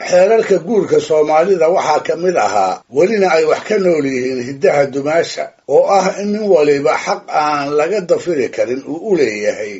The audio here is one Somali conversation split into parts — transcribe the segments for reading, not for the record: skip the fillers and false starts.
xeerarka guurka soomaalida waxaa ka mid ahaa welina ay wax ka nool yihiin hiddaha dumaasha oo ah in nin waliba xaq aan laga dafiri karin uu u leeyahay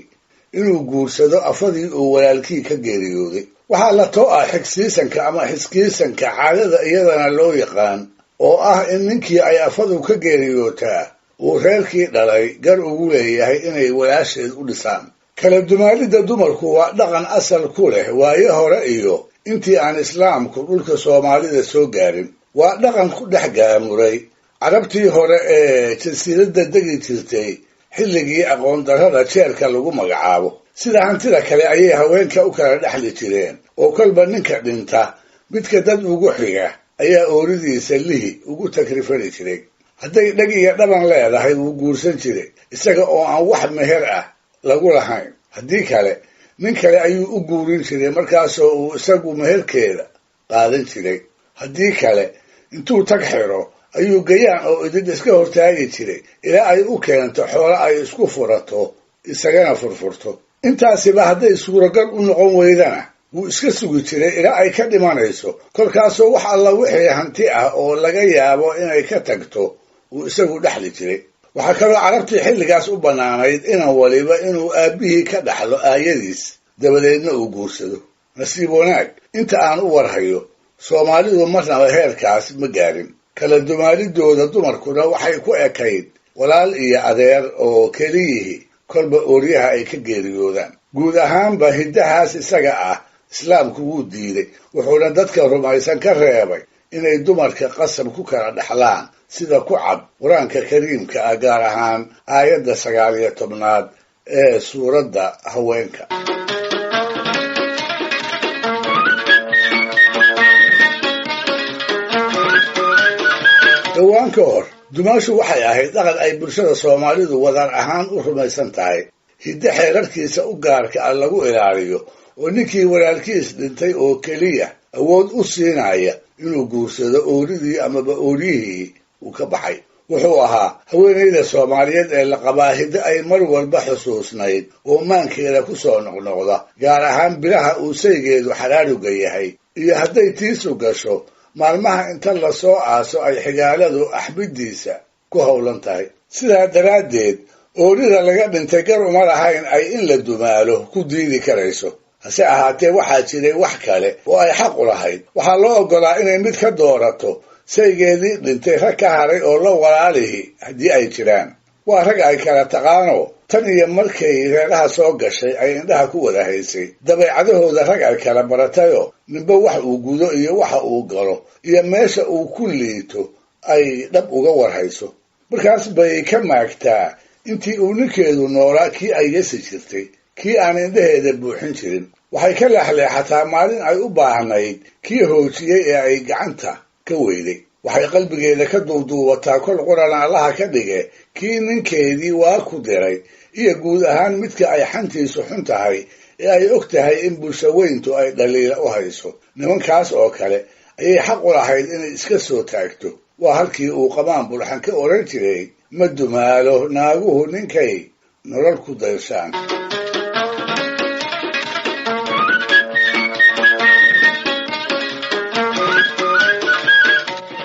inuu guursado afadii uu walaalkii ka geeriyooday. waxaa la too ah xigsiisanka ama xiskiisanka caadada iyadana loo yaqaan oo ah in ninkii ay afadu ka geeriyootaa uu reerkii dhalay gar ugu leeyahay inay walaasheed u dhisaan. kala dumaalidda dumarku waa dhaqan asal ku leh waayo hore iyo intii aan islaamku dhulka soomaalida soo gaarin. waa dhaqan ku dhex gaamuray carabtii hore ee jasiiradda degi jirtay xilligii aqoon darrada jeerka lagu magacaabo. sida hantida kale ayay haweenka u kala dhexli jireen oo kolba ninka dhinta midka dad ugu xiga ayaa ooridiisa lihi ugu takrifani jiray. hadday dheg iyo dhaban leedahay wuu guursan jiray isaga oo aan wax meher ah lagu lahayn. haddii kale nin kale ayuu u guurin jiray markaasoo uu isagu meherkeeda qaadan jiray. haddii kale intuu tag xiro ayuu gayaan oo idin iska hortaagi jiray ilaa ay u keento xoolo ay isku furato isagana furfurto. intaasiba hadday suuragal u noqon weydana wuu iska sugi jiray ilaa ay ka dhimanayso kolkaasoo wax alla wixii hanti ah oo laga yaabo inay ka tagto uu isagu dhexli jiray. waxaa kaloo carabtii xilligaas u bannaanayd inan waliba inuu aabbihii ka dhaxlo aayadiis dabadeedna uu guursado. nasiib wanaag inta aan u warhayo soomaalidu marnaba heerkaas ma gaarin. kala dumaalidooda dumarkuna waxay ku ekayd walaal iyo adeer oo keliyihii kolba ooryaha ay ka geeriyoodaan. guud ahaanba hiddahaas isaga ah islaamku wuu diiday wuxuuna dadka rumaysan ka reebay inay dumarka qasab ku kala dhexlaan sida ku cad qur-aanka kariimka ah gaar ahaan aayadda 19 ee suuradda haweenka. dhowaan ka hor dumaashu waxay ahayd dhaqan ay bulshada soomaalidu wadaan ahaan u rumaysan tahay. hidde xeerarkiisa u gaarka ah lagu ilaaliyo oo ninkii walaalkiis dhintay oo keliya awood u siinaya inuu guursado ooridii amaba ooryihii uu ka baxay. wuxuu ahaa haweenayda soomaaliyeed ee la qabaa hidde ay mar walba xusuusnayd oo maankeeda ku soo noqnoqda gaar ahaan bilaha uu saygeedu xadhaadhuga yahay iyo hadday tiisu gasho maalmaha inta lasoo aaso ay xigaaladu axbiddiisa ku howlan tahay. sidaa daraaddeed oorida laga dhintay gar uma lahayn ay in la dumaalo ku diidi karayso. hase ahaatee waxaa jiray wax kale oo ay xaq u lahayd. waxaa loo oggolaa inay mid ka doorato saygeedii dhintay rag ka haray oo la walaalihi haddii ay jiraan. waa rag ay kala taqaano tan iyo markay reeraha soo gashay ay indhaha ku wada haysay. dabeecadahooda rag ay kala baratayoo ninba wax uu gudo iyo waxa uu galo iyo meesha uu ku liito ay dhab uga warhayso. markaas bay ka maagtaa intii uu ninkeedu noolaa kii ay yasi jirtay kii aan indhaheeda buuxin jirin. waxay ka leexleexataa maalin ay u baahnayd kii hoojiyey ee ay gacanta ka weyday. waxay qalbigeeda ka duuduubataa kol qurana allaha ka dhige kii ninkeedii waa ku diray iyo guud ahaan midka ay xantiisu xun tahay ee ay og tahay in bulshaweyntu ay dhaliila u hayso. nimankaas oo kale ayay xaq u lahayd inay iska soo taagto. waa halkii uu qamaan bulxan ka odhan jiray ma dumaalo naaguhu ninkay nolol ku dayshaan.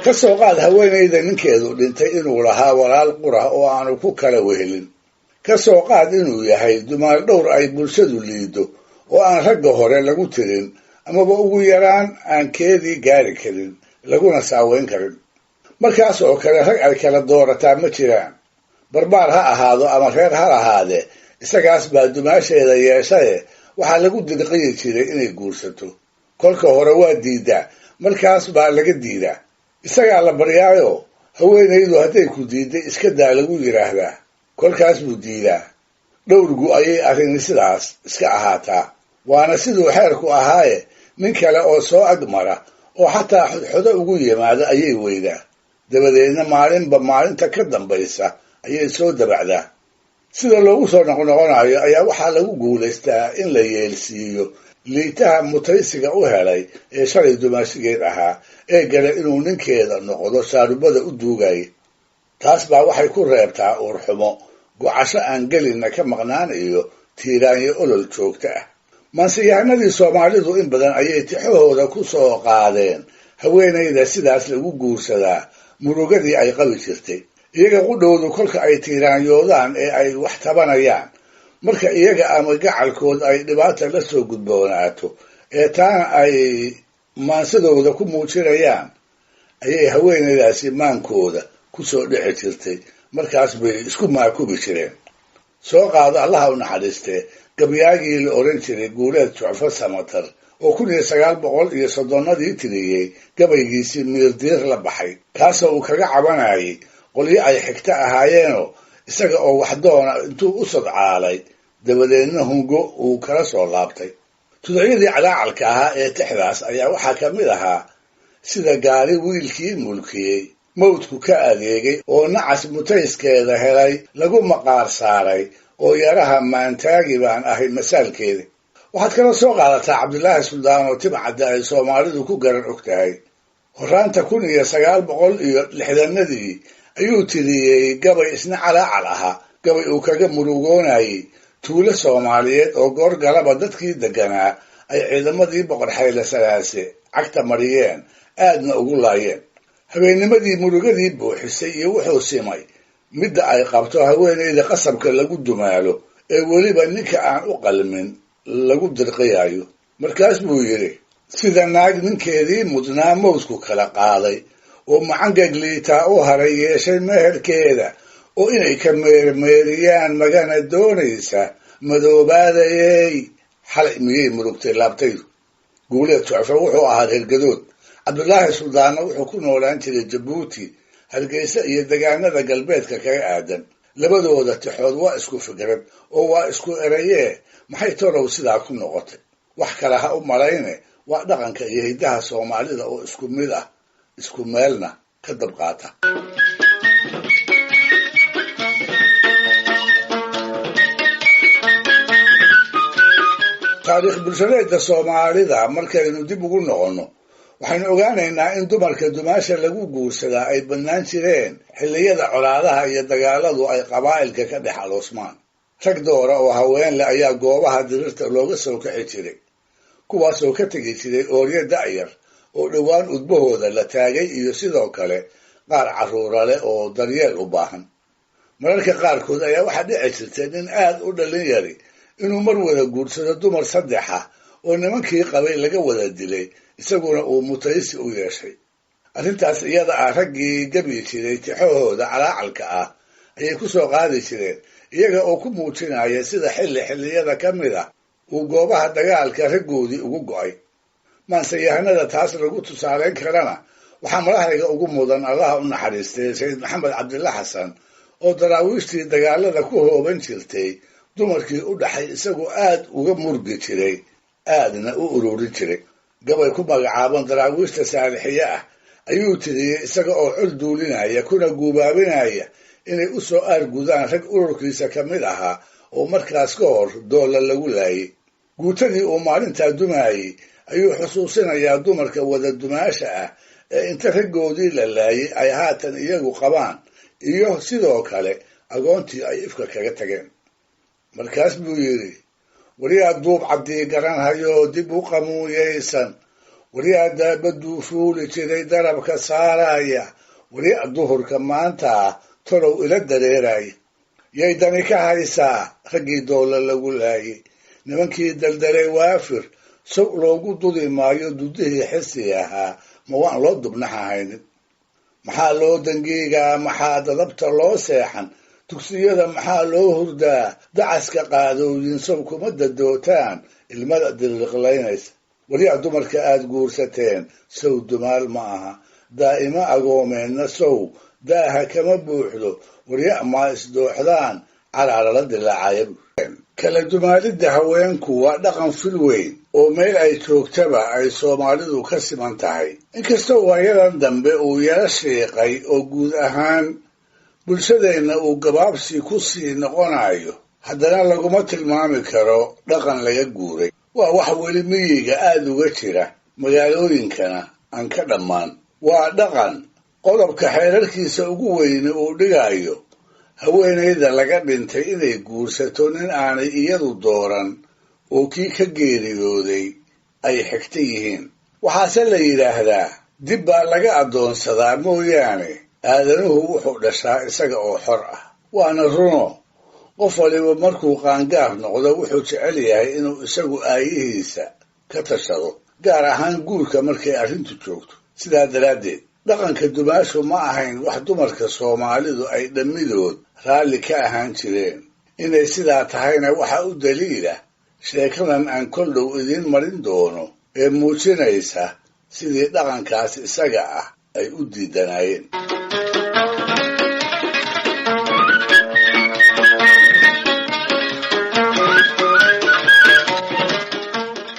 ka soo qaad haweenayda ninkeedu dhintay inuu lahaa walaal qurah oo aanu ku kala wehelin. ka soo qaad inuu yahay dumaal dhowr ay bulshadu liido oo aan ragga hore lagu tirin amaba ugu yaraan aan keedii gaari karin laguna saaweyn karin. markaas oo kale rag ay kala doorataa ma jiraan. barbaar ha ahaado ama reer ha lahaadee isagaas baa dumaasheeda yeeshaye waxaa lagu dirqiyi jiray inay guursato. kolka hore waa diidaa markaas baa laga diidaa. isagaa la baryaayo haweenaydu hadday ku diidday iska daa lagu yidhaahdaa. kolkaas buu diidaa. dhowrgu ayay arrini sidaas iska ahaataa. waana siduu xeerku ahaaye nin kale oo soo agmara oo xataa xodxodo ugu yimaada ayay weydaa. dabadeedna maalinba maalinta ka dambaysa ayay soo dabacdaa. sida loogu soo noqnoqonayo ayaa waxaa lagu guulaystaa in la yeelsiiyo liitaha mutaysiga u helay ee shalay dumaashigeed ahaa ee gale inuu ninkeeda noqdo shaarubada u duugay. taas baa waxay ku reebtaa uurxumo gocasho aan gelinna ka maqnaan iyo tiiraanyo olol joogta ah. maansiyahanadii soomaalidu in badan ayay tixahooda ku soo qaadeen haweenayda sidaas lagu guursadaa murugadii ay qabi jirtay. iyaga qudhowdu kolka ay tiiraanyoodaan ee ay wax tabanayaan, marka iyaga ama gacalkood ay dhibaata la soo gudboonaato ee taana ay maansadooda ku muujinayaan, ayay haweenaydaasi maankooda ku soo dhici jirtay. markaas bay isku maakubi jireen. soo qaado allaha u naxariistee gabyaagii la oran jiray Guuleed Jucfo Samatar oo 1930 tiriyey gabaygiisii Miirdiir la baxay, kaasoo uu kaga cabanayay qolyo ay xigta ahaayeenoo isaga oo wax doona intuu u sodcaalay dabadeedna hungo uu kala soo laabtay. tuducyadii calaacalka ahaa ee tixdaas ayaa waxaa ka mid ahaa sida gaari wiilkii mulkiyey mawdku ka adeegay oo nacas mutayskeeda helay lagu maqaar saaray oo yaraha maantaagi baan ahay masaalkeeda. waxaad kala soo qaadataa Cabdilaahi Suldaan oo Timcadda ay Soomaalidu ku garan og tahay. horaanta 1960 ayuu tiriyey gabay isna calaacal ahaa, gabay uu kaga murugoonayay tuulo Soomaaliyeed oo goor galaba dadkii deganaa ay ciidamadii Boqor Hayle Salaase cagta mariyeen, aadna ugu laayeen. habeennimadii murugadii buuxisay iyo wuxuu simay midda ay qabto haweenayda qasabka lagu dumaalo ee weliba ninka aan u qalmin lagu dirqiyayo. markaas buu yidhi, sida naag ninkeedii mudnaa mawdku kala qaaday oo macangagliitaa u haray yeeshay meherkeeda oo inay ka meermeeriyaan magana doonaysa madoobaadayey. xalay miyay murugtay laabtaydu. Guuleed Jucfo wuxuu ahaa reer Gadood. Cabdilaahi Suldaanna wuxuu ku noolaan jiray Jabuuti, Hargeysa iyo deegaanada galbeedka kaga aadan. labadooda tixood waa isku fikrad oo waa isku erayee maxay torow sidaa ku noqotay. wax kale ha u malayne waa dhaqanka iyo hiddaha Soomaalida oo isku mid ah, isku meelna ka dab qaata. taariikh bulshadeedka Soomaalida markaynu dib ugu noqonno, waxaynu ogaanaynaa in dumarka dumaasha lagu guursadaa ay bannaan jireen xilliyada colaadaha iyo dagaaladu ay qabaa'ilka ka dhex aloosmaan. rag doora oo haween leh ayaa goobaha dirirta looga soo kici jiray, kuwaasoo ka tegi jiray ooryo da'yar oo dhowaan udbahooda la taagay iyo sidoo kale qaar carruura leh oo daryeel u baahan. mararka qaarkood ayaa waxaa dhici jirtay nin aad u dhalin yari inuu mar wada guursado dumar 3 oo nimankii qabay laga wada dilay, isaguna uu mutaysi u yeeshay. arrintaas iyada ah raggii gabi jiray tixahooda calaacalka ah ayay ku soo qaadi jireen, iyaga oo ku muujinaya sida xilliyada ka mid ah uu goobaha dagaalka raggoodii ugu go'ay. maansiyahanada taas lagu tusaaleyn karana waxaa madaxayga ugu mudan allaha u naxariistay Sayid Maxamed Cabdilla Xasan oo daraawiishtii dagaalada ku hooban jirtay dumarkii u dhaxay isagoo aad uga murgi jiray, aadna u ururin jiray. gabay ku magacaaban daraawiishta saalixiye ah ayuu tiriyey isaga oo col duulinaya kuna guubaabinaya inay u soo aargudaan rag ururkiisa ka mid ahaa oo markaas ka hor doolla lagu laayay. guutadii uu maalintaa dumaayey ayuu xusuusinayaa dumarka wada dumaasha ah ee inta raggoodii la laayay ay haatan iyagu qabaan, iyo sidoo kale agoontii ay ifka kaga tageen. markaas buu yidhi, waryaa duub cabdii garanhayo dib u qamuuyaysan, waryaa daabaduu fuuli jiray darabka saaraya, waryaa duhurka maanta tolow ila dareeraya. yay dani ka haysaa raggii doolla lagu laayay, nimankii daldaray waafir sow loogu dudi maayo dudihii xisi ahaa, ma waan loo dubnaxahaynin. maxaa loo dangiigaa, maxaa dadabta loo seexan, tugsiyada maxaa loo hurdaa, dacaska qaadooyin sow kuma dadootaan ilmada diriqlaynaysa. waryaa dumarka aad guursateen sow dumaal ma aha, daa'ima agoomeenna sow daaha kama buuxdo, warya maa isdooxdaan calaala dilaacaya. kala dumaalidda haweenku waa dhaqan fil weyn oo meel ay joogtaba ay Soomaalidu ka siman tahay. inkastoo waayadan dambe uu yara sheeqay oo guud ahaan bulshadeenna uu gabaabsi ku sii noqonayo, haddana laguma tilmaami karo dhaqan laga guuray. waa wax weli miyiga aad uga jira, magaalooyinkana aan ka dhammaan. waa dhaqan qodobka xeerarkiisa ugu weyne uu dhigayo haweenayda laga dhintay inay guursato nin aanay iyadu dooran oo kii ka geeriyooday ay xigta yihiin. waxaase la yidhaahdaa dib baa laga addoonsadaa mooyaane aadanuhu wuxuu dhashaa isaga oo xor ah. waana runo qof waliba markuu qaangaar noqdo wuxuu jecel yahay inuu isagu aayihiisa ka tashado, gaar ahaan guurka markay arrintu joogto. sidaa daraaddeed dhaqanka dumaashu ma ahayn wax dumarka Soomaalidu ay dhammidood raalli ka ahaan jireen. inay sidaa tahayna waxa u daliila sheekadan aan kol dhow idiin marin doono ee muujinaysa sidii dhaqankaas isaga ah ay u diidanaayeen.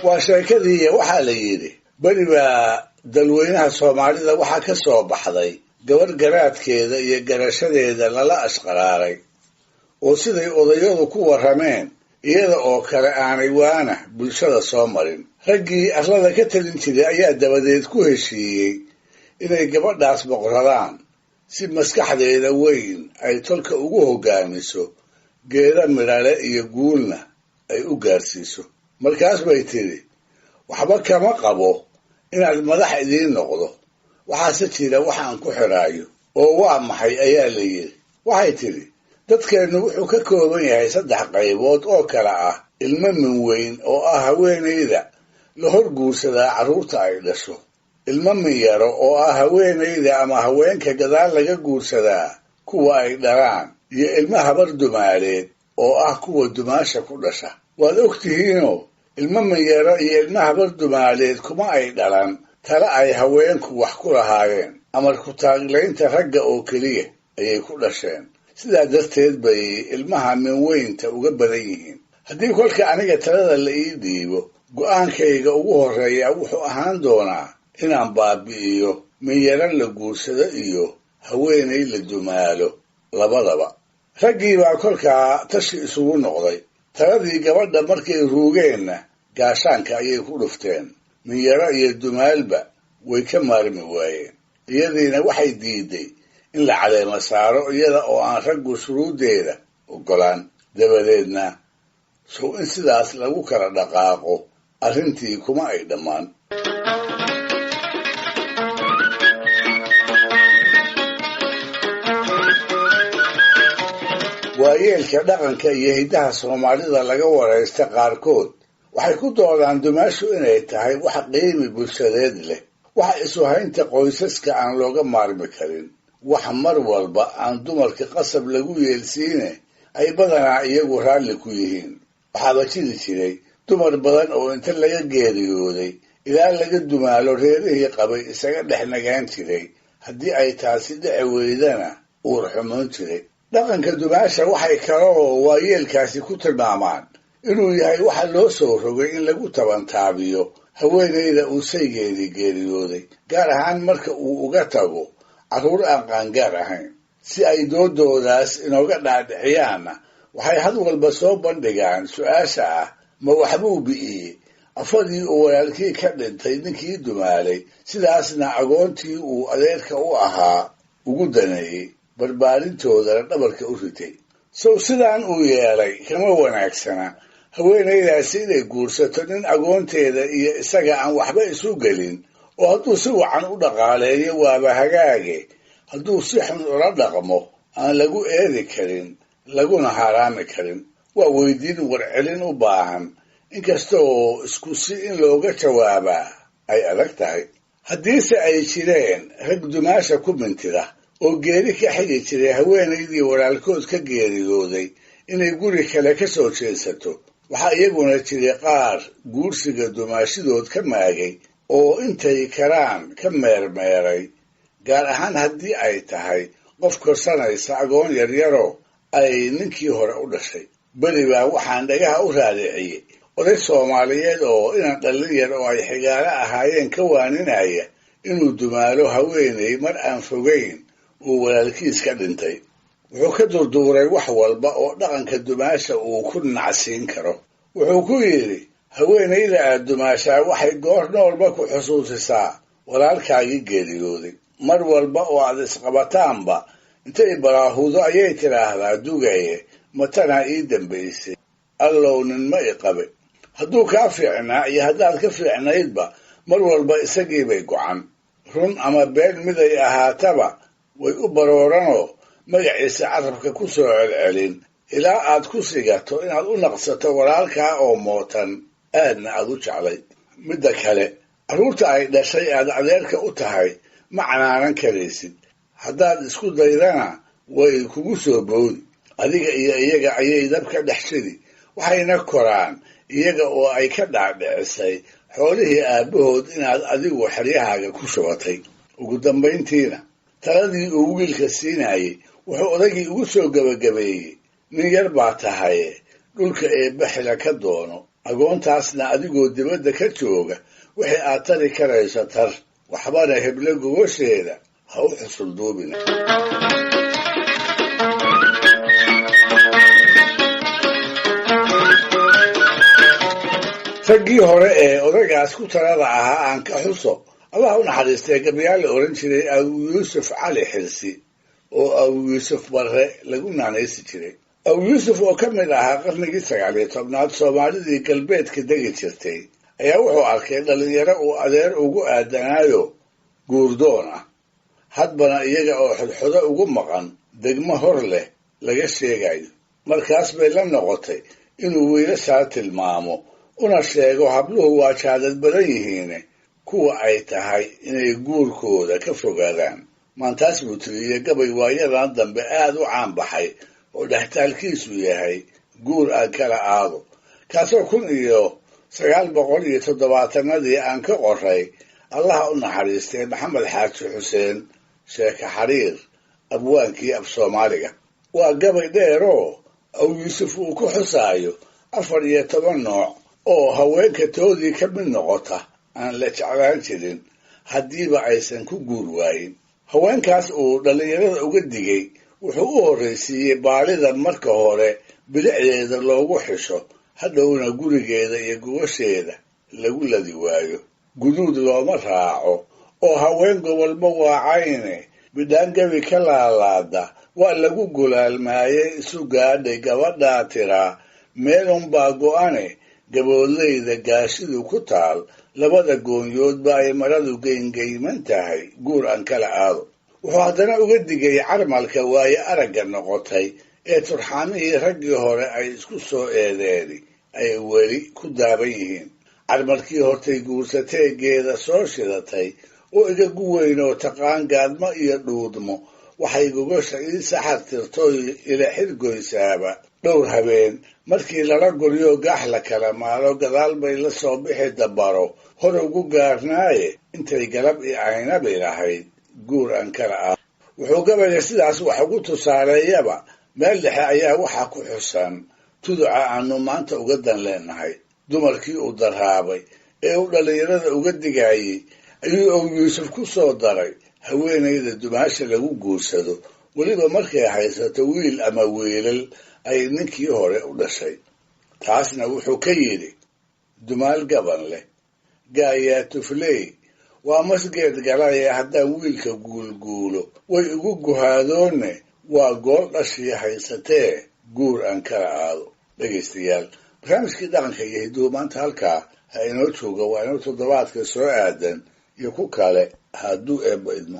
waa sheekadii waxaa la yidhi beri baa dalweynaha Soomaalida waxaa ka soo baxday gabar garaadkeeda iyo garashadeeda lala ashqaraaray oo siday odayadu ku warrameen iyada oo kale aanay waana bulshada soo marin. raggii arlada ka talin jiray ayaa dabadeed ku heshiiyey inay gabadhaas boqoradaan si maskaxdeeda weyn ay tolka ugu hoggaamiso geeda midhale iyo guulna ay u gaarsiiso. markaas bay tidhi, waxba kama qabo inaad madax idiin noqdo, waxaase jira waxaan ku xidhaayo. oo waa maxay ayaa la yidhi. waxay tidhi, dadkeennu wuxuu ka kooban yahay 3 qaybood oo kala ah ilmo min weyn oo ah haweenayda la hor guursadaa carruurta ay dhasho, ilmo min yaro oo ah haweenayda ama haweenka gadaal laga guursadaa kuwa ay dhalaan, iyo ilmo habar dumaaleed oo ah kuwa dumaasha ku dhasha. waad og tihiinoo ilmo min yaro iyo ilmo habar dumaaleed kuma ay dhalan tala ay haweenku wax ku lahaayeen, amar ku taaglaynta ragga oo keliya ayay ku dhasheen. sidaa darteed bay ilmaha min weynta uga badan yihiin. haddii kolka aniga talada la ii dhiibo, go'aankayga ugu horreeya wuxuu ahaan doonaa inaan baabi'iyo min yaro la guursado iyo haweenay la dumaalo labadaba. raggii baa kolkaa tashi isugu noqday. taladii gabadha markay ruugeenna gaashaanka ayay ku dhufteen. min yaro iyo dumaalba way ka maarmi waayeen. iyadiina waxay diiday in la caleema saaro iyada oo aan raggu shuruuddeeda oggolaan. dabadeedna sow in sidaas lagu kala dhaqaaqo arrintii kuma ay dhammaan. waayeelka dhaqanka iyo hiddaha Soomaalida laga waraysta qaarkood waxay ku doodaan dumaashu inay tahay wax qiimi bulshadeed leh, wax isu haynta qoysaska aan looga maarmi karin, wax mar walba aan dumarka qasab lagu yeelsiine ay badanaa iyagu raalli ku yihiin. waxaaba jiri jiray dumar badan oo inta laga geeriyooday ilaa laga dumaalo reerihii qabay isaga dhex nagaan jiray, haddii ay taasi dhici weydana uur xumoon jiray. dhaqanka dumaasha waxay kaloo waayeelkaasi ku tilmaamaan inuu yahay waxa loo soo rogay in lagu tabantaabiyo haweenayda uu saygeedii geeriyooday, gaar ahaan marka uu uga tago carruur aan qaangaar ahayn. si ay doodoodaas inooga dhaadhiciyaanna waxay had walba soo bandhigaan su-aasha ah, ma waxbuu bi'iyey afadii uu walaalkii ka dhintay ninkii dumaalay, sidaasna agoontii uu adeerka u ahaa ugu daneeyey, barbaarintoodana dhabarka u ritay. sow sidaan uu yeelay kama wanaagsana haweenaydaasi inay guursato nin agoonteeda iyo isaga aan waxba isu gelin, oo hadduu si wacan u dhaqaaleeyo waaba hagaage, hadduu si xun ula dhaqmo aan lagu eedi karin laguna haraami karin. waa weydiin warcelin u baahan, inkasta oo isku si in looga jawaabaa ay adag tahay. haddiise ay jireen rag dumaasha ku mintida oo geeri ka xigi jiray haweenaydii walaalkood ka geeriyooday inay guri kale ka soo jeesato, waxaa iyaguna jiray qaar guursiga dumaashidood ka maagay oo intay karaan ka meermeeray, gaar ahaan haddii ay tahay qof korsanaysa agoon yaryaro ay ninkii hore u dhashay. beri baa waxaan dhagaha u raadiciyey oday Soomaaliyeed oo inaan dhallin yar oo ay xigaalo ahaayeen ka waaninaya inuu dumaalo haweenay mar aan fogayn uu walaalkiis ka dhintay. wuxuu ka durduuray wax walba oo dhaqanka dumaasha uu ku nacsiin karo. wuxuu ku yidhi, haweenayda aad dumaashaa waxay goor noolba ku xusuusisaa walaalkaagii geeriyooday. mar walba oo aad isqabataanba intay baraahudo ayay tidhaahdaa dugaye matanaa ii dambaysay, allow nin ma i qabe. hadduu kaa fiicnaa iyo haddaad ka fiicnaydba mar walba isagiibay gocan run ama been miday ahaataba way u barooranoo magaciisa carabka ku soo celcelin ilaa aad ku sigato inaad u naqsato walaalkaa oo mootan aadna aad u jeclayd midda kale carruurta ay dhashay aad adeerka u tahay ma canaanan karaysid haddaad isku daydana way kugu soo boodi adiga iyo iyaga ayay dab ka dhex shidi waxayna koraan iyaga oo ay ka dhaadhicisay xoolihii aabbahood inaad adigu xeryahaaga ku shubatay ugu dambayntiina taladii uu wiilka siinayey wuxuu odaygii ugu soo gebagabeeyey nin yar baa tahaye dhulka eebbaxila ka doono agoontaasna adigoo dibadda ka jooga wixii aad tari karayso tar waxbana heblo gogosheeda ha u xusulduubina raggii hore ee odagaas ku talada ahaa aan ka xuso allah u naxariistay gabayaal la odhan jiray abu yuusuf cali xirsi oo abu yuusuf barre lagu naanaysi jiray abu yuusuf oo ka mid ahaa qarnigii 19aad soomaalidii galbeedka degi jirtay ayaa wuxuu arkay dhalinyaro uu adeer ugu aadanaayo guurdoon ah hadbana iyaga oo xodxodo ugu maqan degmo hor leh laga sheegayo markaas bay la noqotay inuu wiilashaa tilmaamo una sheego habluhu waa jaadad badan yihiine kuwa ay tahay inay guurkooda ka fogaadaan maantaas buu tiriyey gabay waayadan dambe aad u caan baxay oo dhextaalkiisu yahay guur aan kala aado kaasoo 1970 aan ka qoray allaha u naxariistay maxamed xaaji xuseen sheeke xariir abwaankii af soomaaliga waa gabay dheeroo aw yuusuf uu ku xusaayo 14 nooc oo haweenka toodii ka mid noqota aan la jeclaan jirin haddiiba aysan ku guur waayin haweenkaas uu dhallinyarada uga digay wuxuu u horraysiiyey baalida marka hore bilicdeeda loogu xisho hadhowna gurigeeda iyo gogosheeda lagu ladi waayo guduud looma raaco oo haween gobolba waacayne bidhaan gabi ka laalaada waa lagu gulaalmaayay isu gaadhay gabadhaa tiraa meelunbaa go'ane gaboodlayda gaashidu ku taal labada goonyoodba ay maradu geengeyman tahay guur aan kala aado wuxuu haddana uga digay carmalka waaye aragga noqotay ee turxaamihii raggii hore ay isku soo eedeeni ay weli ku daaban yihiin carmalkii hortay guursateegeeda soo shidatay oo igagu weynoo taqaan gaadmo iyo dhuudmo waxay gogosha ii saxartirtoy ila xirgoysaaba dhowr habeen markii lala guryo gaax la kala maalo gadaal bay la soo bixi dabaro hor ugu gaarnaaye intay galab i aynabi lahayd guur aan kala aado wuxuu gabayga sidaas wax ugu tusaaleeyaba meel dhexe ayaa waxaa ku xusan tuduca aanu maanta uga dan leenahay dumarkii uu daraabay ee uu dhallinyarada uga digayey ayuu aw yuusuf ku soo daray haweenayda dumaasha lagu guursado weliba markay haysato wiil ama wiilal ay ninkii hore u dhashay taasna wuxuu ka yidhi dumaal gaban leh gaayaa tufley waa masgeed galaya haddaan wiilka guulguulo way igu guhaadoonne waa gool dhashii haysatee guur aan kala aado dhegaystayaal barnaamijkii dhaqanka iyo hiduhu maanta halkaa ha inoo jooga waa inuu toddobaadka soo aadan iyo ku kale hadduu eebba idmo